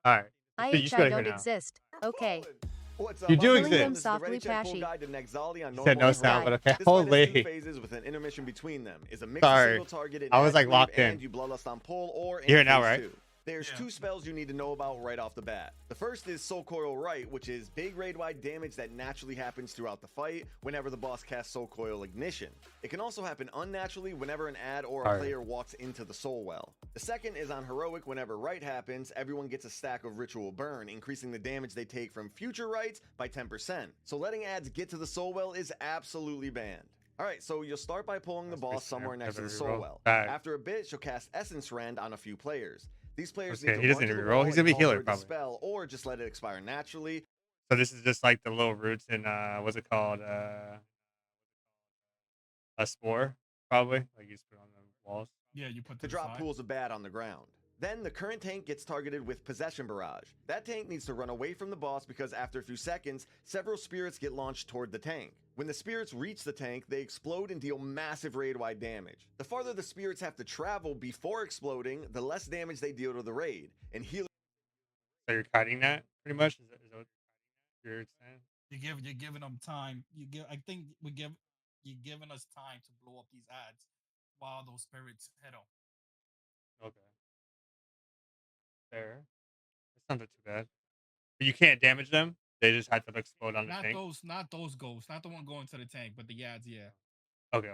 All right. You IH should I be here don't now. exist. Okay. What's You up? do I'm Killing them exist. This is the softly, Ready Chat Pool Pashy. Guide to Nek'zali on You said normal no and This sound, guy. but heroic. okay. This fight has two Holy. phases with an intermission between them. It's a mix of Sorry. single target and I was ad like cleave, locked and in. you bloodlust on pull or in You're here now, phase right? 2. There's two spells you need to know about right off the bat. The first is Soulcaller Right, which is big raid-wide damage that naturally happens throughout the fight whenever the boss casts Soulcoil Ignition. It can also happen unnaturally whenever an ad or a player walks into the Soul Well. The second is on Heroic. Whenever Right happens, everyone gets a stack of Ritual Burn, increasing the damage they take from future Rights by 10%. So letting ads get to the Soul Well is absolutely banned. Alright, so you'll start by pulling the boss somewhere next to the Soul Well. After a bit, she'll cast Essence Rend on a few players. These players need to he doesn't run to the reroll. wall He's and gonna be call healer her probably. Dispel, or just let it expire naturally. So this is just like the little roots in what's it called? A spore, probably. Like you just put it on the walls. Yeah, you put To the drop side. pools of bad on the ground. Then the current tank gets targeted with Possession Barrage. That tank needs to run away from the boss because after a few seconds, several spirits get launched toward the tank. When the spirits reach the tank, they explode and deal massive raid-wide damage. The farther the spirits have to travel before exploding, the less damage they deal to the raid. And healing. So you're kiting that pretty much? Is that what you're saying? You're giving them time. I think you're giving us time to blow up these ads while those spirits head on. Okay. Fair. That's not too bad. But you can't damage them. They just have to explode on the tank. Not those ghosts, not the one going to the tank, but the ads. Yeah. Okay.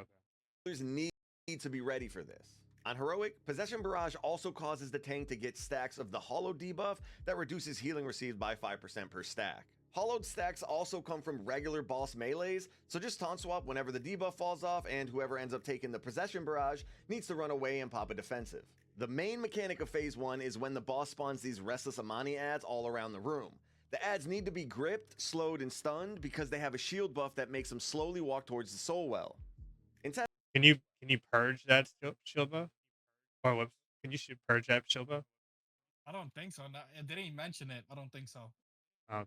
Need to be ready for this. On Heroic, Possession Barrage also causes the tank to get stacks of the Hollow debuff that reduces healing received by 5% per stack. Hollowed stacks also come from regular boss melees, so just taunt swap whenever the debuff falls off, and whoever ends up taking the Possession Barrage needs to run away and pop a defensive. The main mechanic of Phase 1 is when the boss spawns these Restless Amani ads all around the room. The ads need to be gripped, slowed, and stunned because they have a shield buff that makes them slowly walk towards the Soul Well. Can you purge that shield buff? Or whoops. Can you purge that shield buff? I don't think so. They didn't mention it. I don't think so. Okay.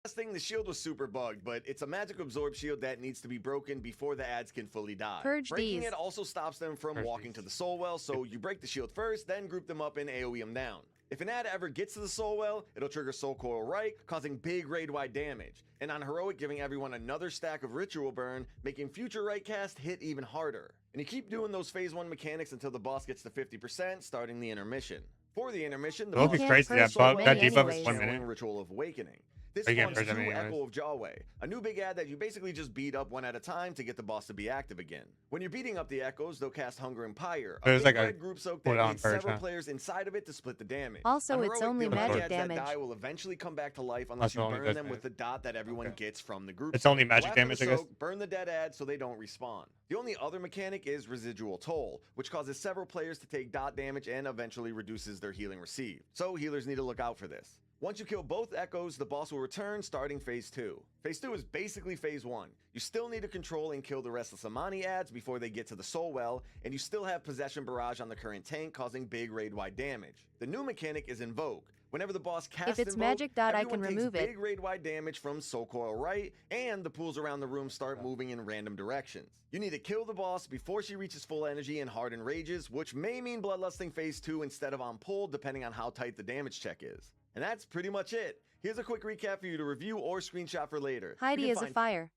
Last thing, the shield was super bugged, but it's a magic absorb shield that needs to be broken before the ads can fully die. Breaking it also stops them from walking to the Soul Well, so you break the shield first, then group them up and AoE them down. If an ad ever gets to the Soul Well, it'll trigger Soulcoil Right, causing big raid-wide damage, and on Heroic giving everyone another stack of Ritual Burn, making future right cast hit even harder. And you keep doing those Phase 1 mechanics until the boss gets to 50%, starting the intermission. For the intermission, the boss crazy that debuff is 1 minute. Ritual of Awakening. This spawns 2 Echo of Jawway, a new big ad that you basically just beat up one at a time to get the boss to be active again. When you're beating up the Echoes, they'll cast Hunger and Pyre, a big red group soak that needs several players inside of it to split the damage. Also, it's only magic damage. That die will eventually come back to life unless you burn them with the dot that everyone gets from the group. It's only magic damage, I guess. Burn the dead ads so they don't respawn. The only other mechanic is Residual Toll, which causes several players to take dot damage and eventually reduces their healing received. So healers need to look out for this. Once you kill both Echoes, the boss will return, starting Phase 2. Phase 2 is basically Phase 1. You still need to control and kill the Restless Amani ads before they get to the Soul Well, and you still have Possession Barrage on the current tank, causing big raid-wide damage. The new mechanic is Invoke. Whenever the boss casts if it's Invoke, magic dot, I everyone can takes remove big it. raid-wide damage from Soulcoil Right, and the pools around the room start moving in random directions. You need to kill the boss before she reaches full energy and hardened rages, which may mean bloodlusting Phase 2 instead of on pull, depending on how tight the damage check is. And that's pretty much it. Here's a quick recap for you to review or screenshot for later. Heidi is a fire.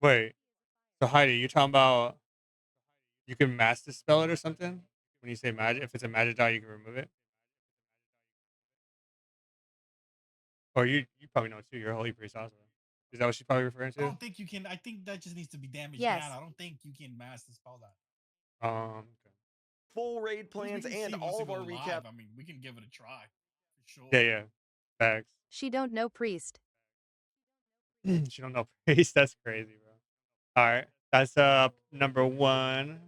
Wait. So Heidi, you talking about you can mass dispel it or something? When you say magic, if it's a magic dot, you can remove it? Or you probably know too. You're a holy priest also. Is that what she's probably referring to? I don't think you can. I think that just needs to be damaged Yes. down. I don't think you can mass dispel that. Okay. Full raid plans and all of our recap. I mean, we can give it a try. For sure. Yeah. Facts. She don't know priest. She don't know priest. That's crazy, bro. All right. That's number 1. And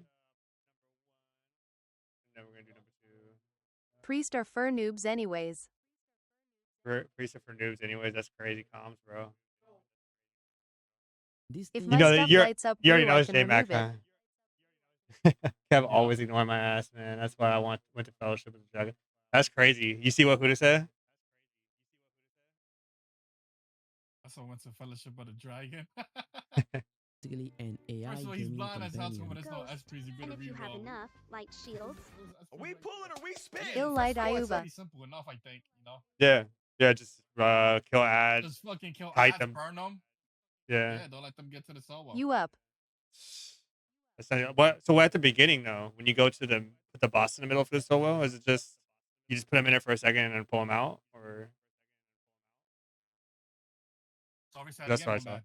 then we're gonna do number 2. Priest are fur noobs anyways. Priest are for noobs anyways. That's crazy comms, bro. If my stuff lights up blue, I can remove it. Kev always ignoring my ass, man. That's why I went to fellowship with the dragon. That's crazy. You see what Huda said? I saw went to fellowship of the dragon. basically an AI First of all, he's gaming blind as hell too, but companion. it's no Ghost. SPs. You And better if you be have wrong. enough, like shields, Are we pulling or we spit? Yeah, Ill first light of all, it's Ayuba. pretty simple enough, I think. Yeah. Yeah, just kill ads, Just fucking kill kite ads, them. burn them. Yeah. Yeah, don't let them get to the solo. You up. What? So what at the beginning though, when you go to put the boss in the middle for the solo, is it just you just put him in it for a second and then pull him out, or Sorry, say it that's again, what I my saw? bad.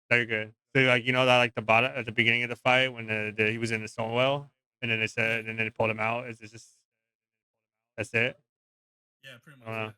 Very good. So like that like the bottom at the beginning of the fight when he was in the solo, and then they said and then they pulled him out. Is it just that's it? Yeah, pretty I don't much. know. Yeah.